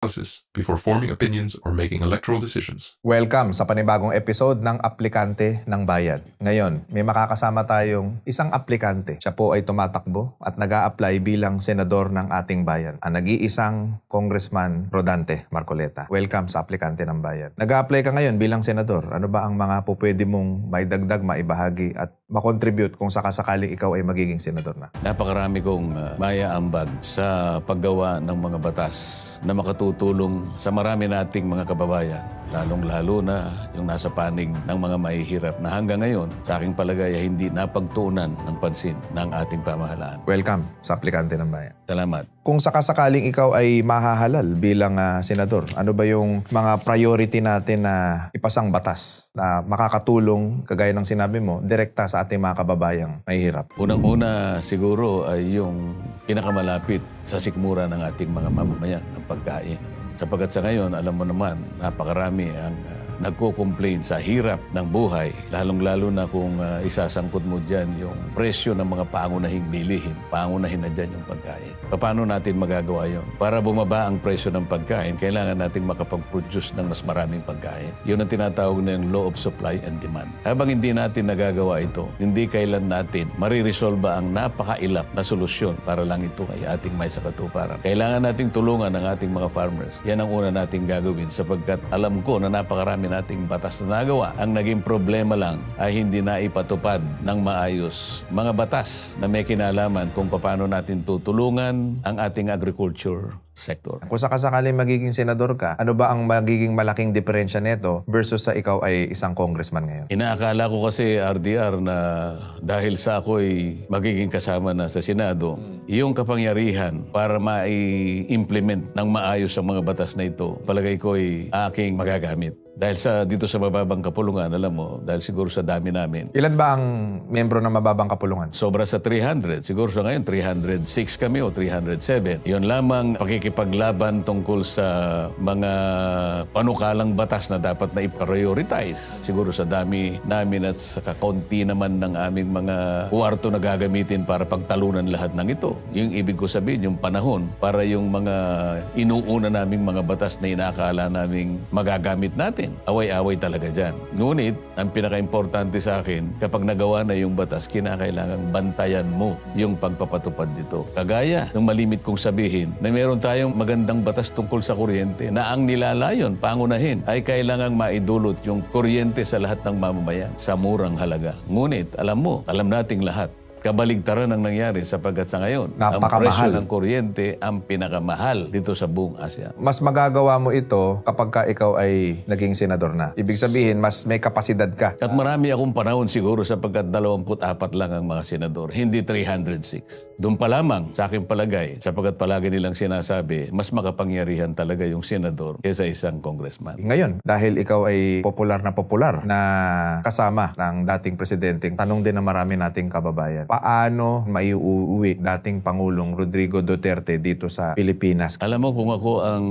analysis before forming opinions or making electoral decisions. Welcome sa panibagong episode ng Aplikante ng Bayan. Ngayon, may makakasama tayong isang aplikante. Siya po ay tumatakbo at nag-a-apply bilang senador ng ating bayan. Ang nag-iisang Congressman Rodante Marcoleta. Welcome sa Aplikante ng Bayan. Nag-a-apply ka ngayon bilang senador. Ano ba ang mga po pwede mong maidagdag, maibahagi at makontribute kung sakasakaling ikaw ay magiging senador na? Napakarami kong maiaambag sa paggawa ng mga batas na makatutulong sa marami nating mga kababayan. Lalong-lalo na yung nasa panig ng mga mahihirap na hanggang ngayon, sa aking palagay ay hindi napagtuunan ng pansin ng ating pamahalaan. Welcome sa Aplikante ng Bayan. Salamat. Kung sakasakaling ikaw ay mahahalal bilang senador, ano ba yung mga priority natin na ipasang batas na makakatulong, kagaya ng sinabi mo, direkta sa ating mga kababayang mahihirap? Unang-una siguro ay yung pinakamalapit sa sikmura ng ating mga mamamayan ng pagkain. Sapagkat sa ngayon, alam mo naman, napakarami ang nagko-complain sa hirap ng buhay, lalong-lalo na kung isasangkot mo dyan yung presyo ng mga pangunahing bilihin. Pangunahin na dyan yung pagkain. Paano natin magagawa yun? Para bumaba ang presyo ng pagkain, kailangan nating makapag-produce ng mas maraming pagkain. Yun ang tinatawag na yung law of supply and demand. Habang hindi natin nagagawa ito, hindi kailan natin mariresolba ang napakailap na solusyon para lang ito ay ating may sakatuparan. Kailangan nating tulungan ang ating mga farmers. Yan ang una nating gagawin sapagkat alam ko na napakarami nating batas na nagawa. Ang naging problema lang ay hindi na ipatupad ng maayos mga batas na may kinalaman kung paano natin tutulungan ang ating agriculture sector. Kung sakasakaling magiging senador ka, ano ba ang magiging malaking diferensya nito versus sa ikaw ay isang congressman ngayon? Inaakala ko kasi, RDR, na dahil sa ako'y magiging kasama na sa Senado, yung kapangyarihan para mai-implement ng maayos ang mga batas na ito, palagay ko'y aking magagamit. Dahil dito sa mababang kapulungan, alam mo, dahil siguro sa dami namin. Ilan ba ang membro ng mababang kapulungan? Sobra sa 300. Siguro sa ngayon, 306 kami o 307. Yun lamang pakikipaglaban tungkol sa mga panukalang batas na dapat na i-prioritize. Siguro sa dami namin at sa kakunti naman ng aming mga kuwarto na gagamitin para pagtalunan lahat ng ito. Yung ibig ko sabihin, yung panahon para yung mga inuuna naming mga batas na inakala naming magagamit natin. Away-away talaga dyan. Ngunit, ang pinaka-importante sa akin, kapag nagawa na yung batas, kinakailangan bantayan mo yung pagpapatupad dito. Kagaya ng malimit kong sabihin na meron tayong magandang batas tungkol sa kuryente na ang nilalayon, pangunahin, ay kailangang maidulot yung kuryente sa lahat ng mamamayan sa murang halaga. Ngunit, alam nating lahat, kabaligtaran ang nangyari sapagkat sa ngayon, ang presyo ng kuryente ang pinakamahal dito sa buong Asia. Mas magagawa mo ito kapag ka ikaw ay naging senador na. Ibig sabihin, mas may kapasidad ka. At marami akong panahon siguro sapagkat 24 lang ang mga senador, hindi 306. Doon pa lamang sa aking palagay, sapagkat palagi nilang sinasabi, mas makapangyarihan talaga yung senador kaysa isang congressman. Ngayon, dahil ikaw ay popular na kasama ng dating presidente, tanong din ng marami nating kababayan, paano maiuuwi dating Pangulong Rodrigo Duterte dito sa Pilipinas? Alam mo, kung ako ang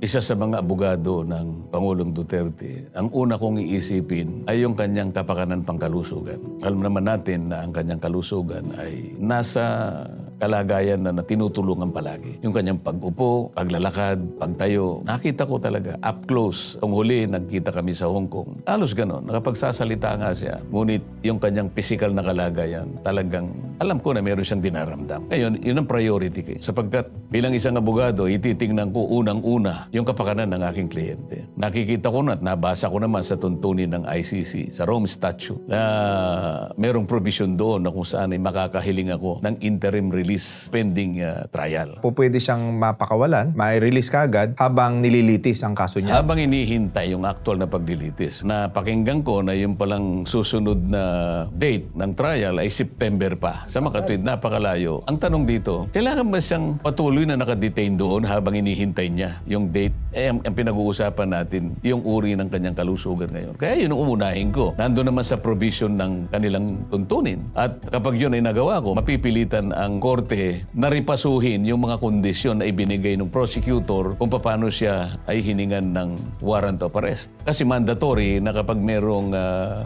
isa sa mga abogado ng Pangulong Duterte, ang una kong iisipin ay yung kanyang kapakanan pangkalusugan. Alam naman natin na ang kanyang kalusugan ay nasa kalagayan na tinutulungan palagi. Yung kanyang pag-upo, paglalakad, pagtayo. Nakita ko talaga up close. Ang huli, nagkita kami sa Hong Kong. Halos ganon. Nakapagsasalita nga siya. Ngunit yung kanyang physical na kalagayan, talagang alam ko na meron siyang dinaramdam. Ngayon, yun ang priority ko. Sapagkat bilang isang abogado, ititingnan ko unang-una yung kapakanan ng aking kliyente. Nakikita ko na at nabasa ko naman sa tuntunin ng ICC, sa Rome Statute, na merong provision doon na kung saan ay makakahiling ako ng interim release pending trial. Pwede siyang mapakawalan, mai-release ka agad habang nililitis ang kaso niya. Habang inihintay yung actual na paglilitis. Napakinggan ko na yung palang susunod na date ng trial ay September pa. Sa makatwid, napakalayo. Ang tanong dito, kailangan ba siyang patuloy na nakadetain doon habang inihintay niya yung date? Ang pinag-uusapan natin, yung uri ng kanyang kalusugan ngayon. Kaya yun ang umunahin ko. Nandun naman sa provision ng kanilang tuntunin. At kapag yun ay nagawa ko, mapipilitan ang korte na ripasuhin yung mga kondisyon na ibinigay ng prosecutor kung paano siya ay hiningan ng warrant of arrest. Kasi mandatory na kapag merong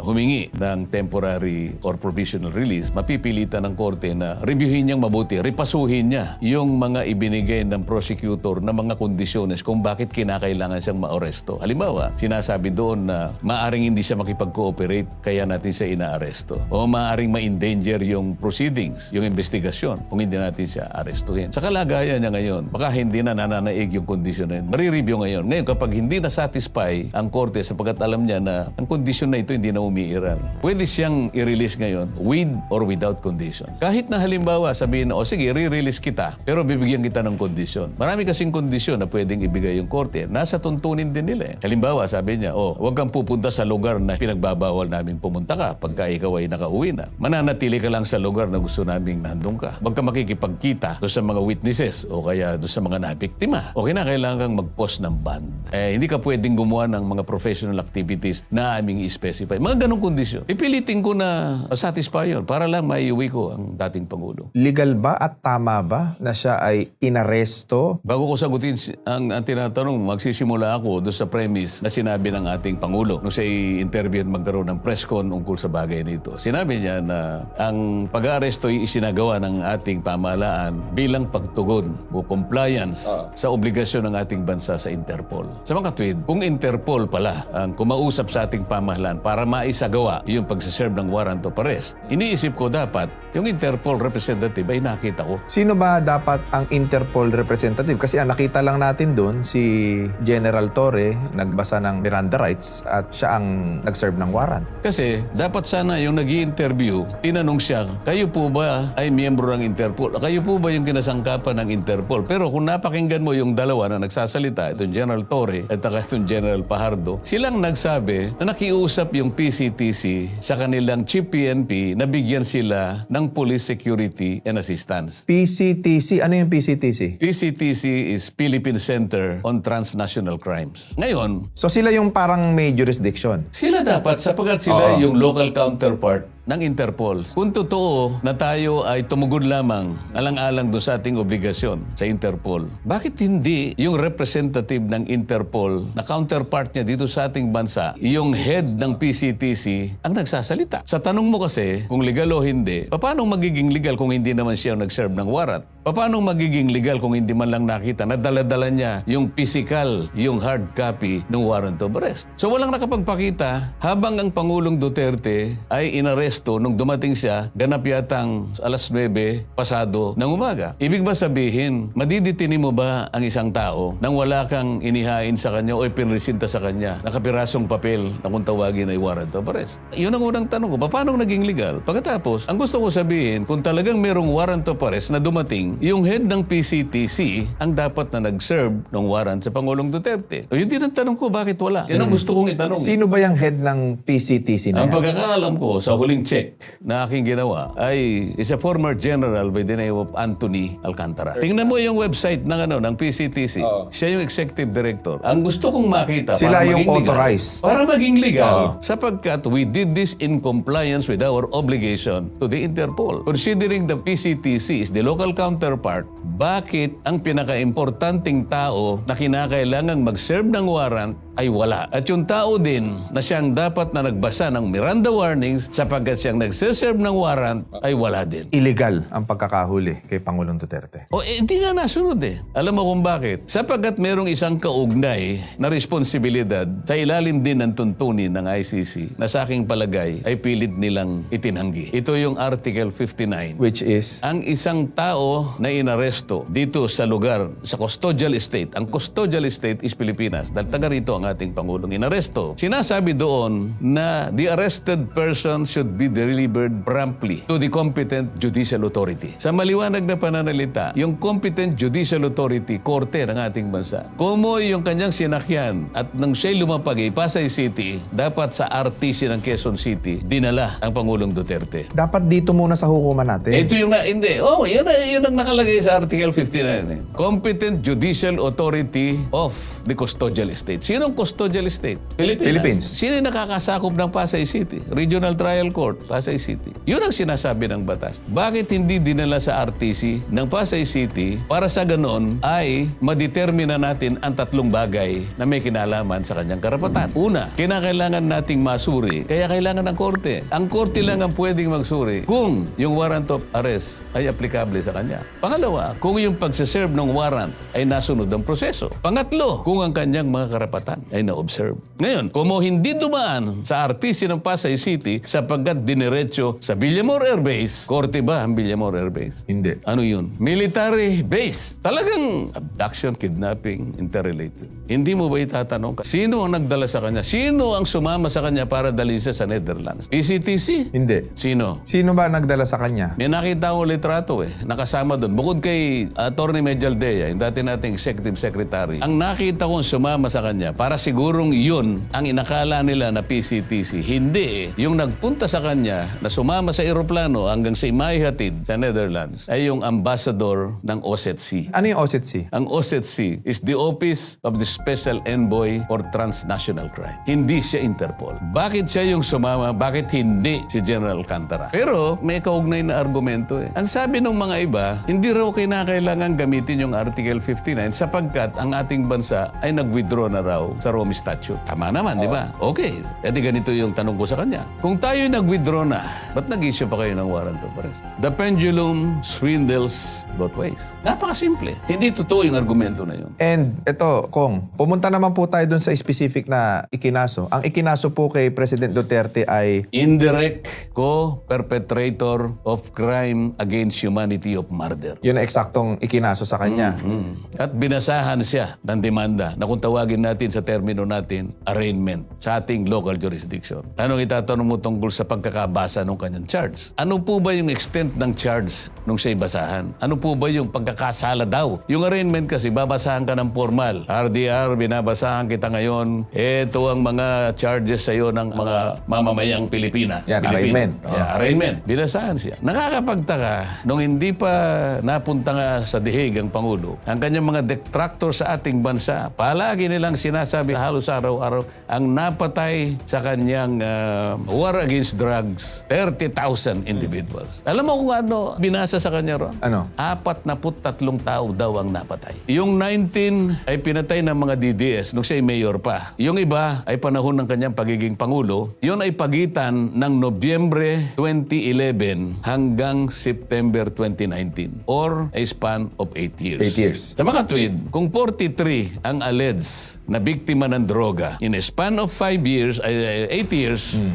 humingi ng temporary or provisional release, mapipilitan ng korte na reviewin niyang mabuti, ripasuhin niya yung mga ibinigay ng prosecutor na mga kondisyones kung bakit kinakailangan siyang maaresto. Halimbawa, sinasabi doon na maaring hindi siya makipag-cooperate kaya natin siya inaaresto. O maaring ma-endanger yung proceedings, yung investigasyon kung hindi natin siya arestuhin. Sa kalagayan niya ngayon, baka hindi na nananaig yung kondisyon na yun. Marireview ngayon. Ngayon, kapag hindi na-satisfy ang korte sapagkat alam niya na ang kondisyon na ito hindi na umiiral, pwede siyang i-release ngayon with or without condition. Kahit na halimbawa sabihin na, o sige, re-release kita, pero bibigyan kita ng kondisyon. Marami kasing kondisyon na pwedeng ibigay yung korte. Nasa tuntunin din nila. Halimbawa, sabi niya, huwag kang pupunta sa lugar na pinagbabawal namin pumunta ka pagka ikaw ay nakauwi na. Mananatili ka lang sa lugar na gusto naming nandun ka. Huwag ka makikipagkita doon sa mga witnesses o kaya doon sa mga nabiktima. Okay na, kailangan kang mag-post ng bond. Hindi ka pwedeng gumawa ng mga professional activities na aming i-specify. Mga ganong kondisyon. Ipilitin ko na satisfy yun para lang maiuwi ko ang dating Pangulo. Legal ba at tama ba na siya ay inaresto? Bago ko sagutin ang tinatanong, magsisimula ako doon sa premise na sinabi ng ating Pangulo nung siya i-interview at magkaroon ng press con ungkol sa bagay nito. Sinabi niya na ang pag-aaresto ay isinagawa ng ating pamahalaan bilang pagtugon o compliance sa obligasyon ng ating bansa sa Interpol. Sa mga tweet, kung Interpol pala ang kumausap sa ating pamahalaan para maisagawa yung pagsaserve ng warrant of arrest, iniisip ko dapat yung Interpol representative ay nakita ko. Sino ba dapat ang Interpol representative? Kasi nakita lang natin doon si General Torre nagbasa ng Miranda rights at siya ang nag-serve ng warrant. Kasi dapat sana yung nag-i-interview, tinanong siya, kayo po ba ay miyembro ng Interpol? Kayo po ba yung kinasangkapan ng Interpol? Pero kung napakinggan mo yung dalawa na nagsasalita, itong General Torre at itong General Pajardo, silang nagsabi na nakiusap yung PCTC sa kanilang Chief PNP na bigyan sila ng police security and assistance. PCTC? Ano yung PCTC? PCTC is Philippine Center on Transnational Crimes. Ngayon, So sila yung parang may jurisdiction? sila dapat sapagkat sila yung local counterpart ng Interpol. Kung totoo na tayo ay tumugod lamang alang-alang doon sa ating obligasyon sa Interpol, bakit hindi yung representative ng Interpol na counterpart niya dito sa ating bansa, yung head ng PCTC, ang nagsasalita? Sa tanong mo kasi, kung legal o hindi, paano magiging legal kung hindi naman siya nag-serve ng warrant? Paano magiging legal kung hindi man lang nakita na dala-dala niya yung physical, yung hard copy ng warrant of arrest? So walang nakapagpakita habang ang Pangulong Duterte ay inaresto nung dumating siya, ganap yatang alas 9 pasado ng umaga. Ibig ba sabihin, madiditini mo ba ang isang tao nang wala kang inihain sa kanya o ipinresinta sa kanya nakapirasong papel na kung tawagin ay warrant of arrest? Yun ang unang tanong ko, paano naging legal? Pagkatapos, ang gusto ko sabihin, kung talagang merong warrant of arrest na dumating, yung head ng PCTC ang dapat na nag-serve ng warrant sa Pangulong Duterte. O yun din ang tanong ko, bakit wala? Yan ang gusto kong itanong. Sino ba yung head ng PCTC na Ang yan? pagkakaalam ko sa huling check na aking ginawa ay is a former general by the name of Anthony Alcantara. Tingnan mo yung website ng PCTC. Siya yung executive director. Ang gusto kong makita Sila para yung maging legal, authorized. para maging legal sapagkat we did this in compliance with our obligation to the Interpol. Considering the PCTC is the local counterpart, bakit ang pinaka-importanting tao na kinakailangang mag-serve ng warrant ay wala? At yung tao din na siyang dapat na nagbasa ng Miranda warnings sapagkat siyang nagsiserve ng warrant ay wala din. Illegal ang pagkakahuli kay Pangulong Duterte. Hindi nga nasunod eh. Alam mo kung bakit? Sapagkat merong isang kaugnay na responsibilidad sa ilalim din ng tuntunin ng ICC na sa aking palagay ay pilit nilang itinanggi. Ito yung Article 59. Which is? Ang isang tao na inaresto dito sa lugar, sa custodial estate. Ang custodial estate is Pilipinas. Dahil taga rito ang ating Pangulong inaresto. Sinasabi doon na the arrested person should be delivered promptly to the competent judicial authority. Sa maliwanag na pananalita, yung competent judicial authority, korte ng ating bansa. Kumo yung kanyang sinakyan at nang siya'y lumapag Pasay City, dapat sa RTC ng Quezon City, dinala ang Pangulong Duterte. Dapat dito muna sa hukuman natin. Ito yung hindi. Yun ang nakalagay sa Article 59. Competent Judicial Authority of the Custodial Estate. Sinong custodial state? Philippines. Sino yung nakakasakop ng Pasay City? Regional Trial Court, Pasay City. Yun ang sinasabi ng batas. Bakit hindi dinala sa RTC ng Pasay City para sa ganon ay madetermina natin ang tatlong bagay na may kinalaman sa kanyang karapatan? Una, kinakailangan nating masuri, kaya kailangan ng korte. Ang korte lang ang pwedeng magsuri kung yung warrant of arrest ay aplikable sa kanya. Pangalawa, kung yung pagsaserve ng warrant ay nasunod ang proseso. Pangatlo, kung ang kanyang mga karapatan ay na-observe. Ngayon, kung hindi dumaan sa RTC ng Pasay City sapagkat diniretso sa Villamor Air Base, korte ba ang Villamor Air Base? Hindi. Ano yun? Military base. Talagang abduction, kidnapping, interrelated. Hindi mo ba itatanong sino ang nagdala sa kanya? Sino ang sumama sa kanya para dalhin siya sa Netherlands? PCTC? Hindi. Sino? Sino ba nagdala sa kanya? May nakita ko litrato nakasama doon. Bukod kay Atty. Medjaldea, yung dati nating executive secretary, ang nakita kong sumama sa kanya para sigurong yun ang inakala nila na PCTC. Hindi Yung nagpunta sa kanya na sumama sa eroplano hanggang sa maihatid sa Netherlands ay yung ambassador ng OSCE. Ano yung OSCE? Ang OSCE is the Office of the Special Envoy for Transnational Crime. Hindi siya Interpol. Bakit siya yung sumama? Bakit hindi si General Alcantara? Pero may kaugnay na argumento Ang sabi ng mga iba, hindi raw kinakailangan gamitin yung Article 59 sapagkat ang ating bansa ay nag-withdraw na raw sa Rome Statute. Tama naman, di ba? Okay. Jadi ganito yung tanong ko sa kanya. Kung tayo nag-withdraw na, ba't nag-issue pa kayo ng warrant of arrest? The pendulum swindles both ways. Napakasimple. Hindi totoo yung argumento na yun. And ito, Kong, pumunta naman po tayo dun sa specific na ikinaso. Ang ikinaso po kay President Duterte ay indirect co-perpetrator of crime against humanity of murder. yun ang eksaktong ikinaso sa kanya. At binasahan siya ng demanda na kung tawagin natin sa termino natin, arraignment sa ating local jurisdiction. Anong itatanong mo tungkol sa pagkakabasa ng kanyang charge? Ano po ba yung extent ng charge nung siya'y basahan? Ano po ba yung pagkakasala daw? Yung arraignment kasi, babasahan ka ng formal. RDR, binabasahan kita ngayon. Ito ang mga charges sa iyo ng mga mamamayang Pilipina. Yan, arraignment. Arraignment. Binasahan siya. Nakakapagtaka, nung hindi pa napunta nga sa dihig ang Pangulo, ang kanyang mga detractor sa ating bansa, palagi nilang sinasabi halos araw-araw, ang napatay sa kanyang war against drugs, 30,000 individuals. Alam mo kung ano binasa sa kanya ron? Ano? 43 tao daw ang napatay. Yung 19 ay pinatay ng mga DDS nung siya'y mayor pa. Yung iba ay panahon ng kanyang pagiging Pangulo. Yun ay pagitan ng Nobyembre 2011 hanggang September 2019 or a span of 8 years. 8 years. Sa mga tweet, kung 43 ang alleged na biktima ng droga in a span of 8 years,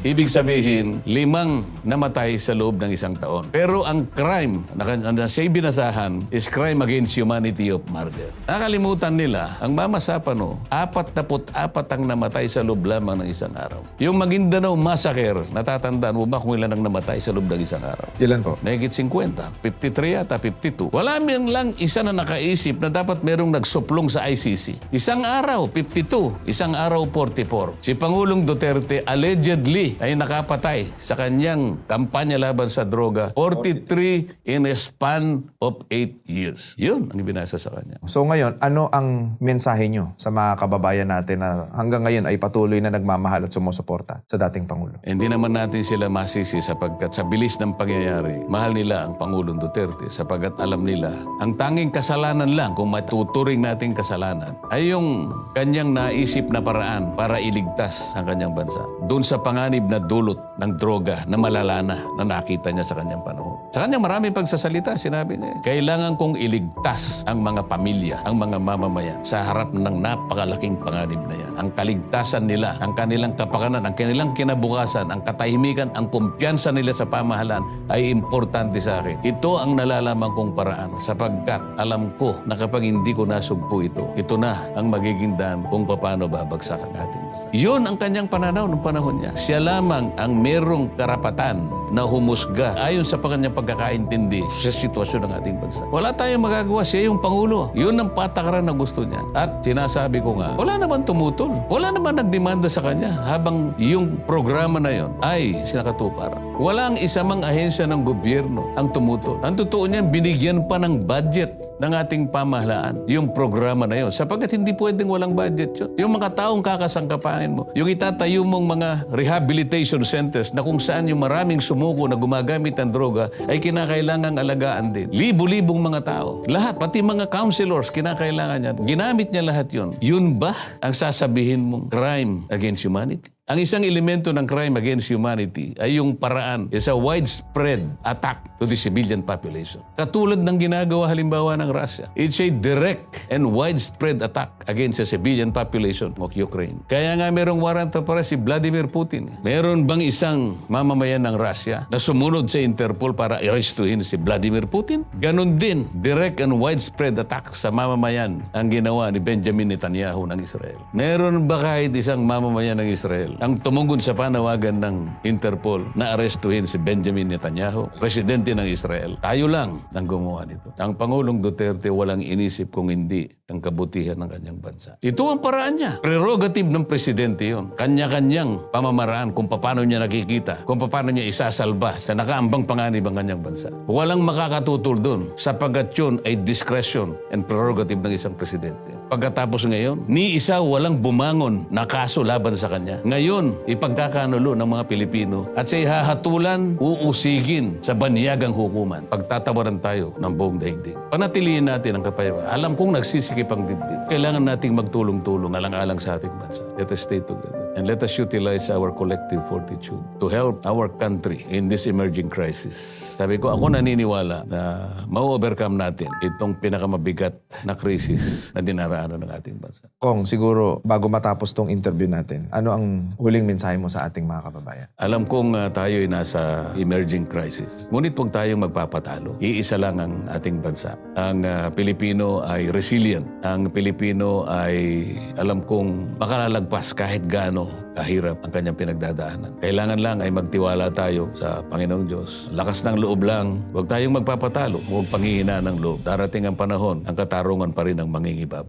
ibig sabihin 5 namatay sa loob ng 1 taon. Pero ang crime na siya'y binasahan is crime against humanity of murder. Nakalimutan nila, ang Mama Sapano, 44 ang namatay sa loob lamang ng 1 araw. Yung Maguindanao Massacre, natatandaan mo ba kung ilan ang namatay sa loob ng 1 araw? Ilan po? Mahigit 50, 53 yata, 52. Wala man lang isa na nakaisip na dapat merong nagsuplong sa ICC. 1 araw, 52. 1 araw, 44. Si Pangulong Duterte allegedly ay nakapatay sa kanyang kampanya laban sa droga 43 in a span of 8 years. Yun ang binasa sa kanya. So ngayon, ano ang mensahe nyo sa mga kababayan natin na hanggang ngayon ay patuloy na nagmamahal at sumusuporta sa dating Pangulo? Hindi naman natin sila masisi sapagkat sa bilis ng pangyayari, mahal nila ang Pangulong Duterte sapagkat alam nila ang tanging kasalanan lang, kung matuturing nating kasalanan, ay yung kanyang naisip na paraan para iligtas ang kanyang bansa. Doon sa panganib na dulot ng droga na malala na nakita niya sa kanyang panahon. Sa kanyang maraming pagsasalita, sinabi niya, kailangan kong iligtas ang mga pamilya, ang mga mamamayan sa harap ng napakalaking panganib na yan. Ang kaligtasan nila, ang kanilang kapakanan, ang kanilang kinabukasan, ang katahimikan, ang kumpiyansa nila sa pamahalaan ay importante sa akin. Ito ang nalalaman kong paraan sapagkat alam ko na kapag hindi ko nasugpo ito na ang magiging daan kung paano babagsak ang ating. Yun ang kanyang pananaw ng panahon niya. Siya lamang ang merong karapatan na humusga ayon sa kanyang pagkakaintindi sa sitwasyon ng ating bansa. Wala tayong magagawa. Siya yung Pangulo. Yun ang patakaran na gusto niya. At sinasabi ko nga, wala naman tumutol. Wala naman nagdemanda sa kanya habang yung programa na yun ay sinakatupar. Walang isa mang ahensya ng gobyerno ang tumuto. Ang totoo niyan, binigyan pa ng budget ng ating pamahalaan yung programa na yun. Sapagkat hindi pwedeng walang budget yun. Yung mga taong kakasangkapain mo, yung itatayo mong mga rehabilitation centers na kung saan yung maraming sumuko na gumagamit ng droga ay kinakailangang alagaan din. Libo-libong mga tao. Lahat, pati mga counselors, kinakailangan niya. Ginamit niya lahat yun. Yun ba ang sasabihin mong crime against humanity? Ang isang elemento ng crime against humanity ay yung paraan sa widespread attack to the civilian population. Katulad ng ginagawa halimbawa ng Russia. It's a direct and widespread attack against the civilian population of Ukraine. Kaya nga merong warrant of arrest si Vladimir Putin. Meron bang isang mamamayan ng Russia na sumunod sa Interpol para arestuhin si Vladimir Putin? Ganon din, direct and widespread attack sa mamamayan ang ginawa ni Benjamin Netanyahu ng Israel. Meron ba kahit isang mamamayan ng Israel ang tumugon sa panawagan ng Interpol na arestuhin si Benjamin Netanyahu, presidente ng Israel? Tayo lang ang gumawa nito. Ang Pangulong Duterte walang inisip kung hindi ang kabutihan ng kanyang bansa. Ito ang paraan niya. Prerogative ng presidente yon. Kanya-kanyang pamamaraan kung paano niya nakikita, kung paano niya isasalba sa nakaambang panganib ang kanyang bansa. Walang makakatutol doon sapagkat yun ay discretion and prerogative ng isang presidente. Pagkatapos ngayon, ni isa walang bumangon na kaso laban sa kanya. Ngayon, ipagkakanulo ng mga Pilipino at sa ihahatulan, uusigin sa banyagang hukuman. Pagtatawaran tayo ng buong daigdig. Panatiliin natin ang kapayapaan. Alam kong nagsisikip ang dibdib. Kailangan nating magtulong-tulong alang-alang sa ating bansa. Let us stay together. And let us utilize our collective fortitude to help our country in this emerging crisis. Sabi ko, ako naniniwala na ma-overcome natin itong pinakamabigat na krisis na dinaraanan ng ating bansa. Kong, siguro bago matapos tong interview natin, ano ang huling mensahe mo sa ating mga kababayan? Alam kong tayo ay nasa emerging crisis. Ngunit huwag tayong magpapatalo. Iisa lang ang ating bansa. Ang Pilipino ay resilient. Ang Pilipino ay alam kong makalalagpas kahit gaano kahirap ang kanyang pinagdadaanan. Kailangan lang ay magtiwala tayo sa Panginoong Diyos. Lakas ng loob lang. Huwag tayong magpapatalo. Huwag panghihina ng loob. Darating ang panahon, ang katarungan pa rin ang mangingibab.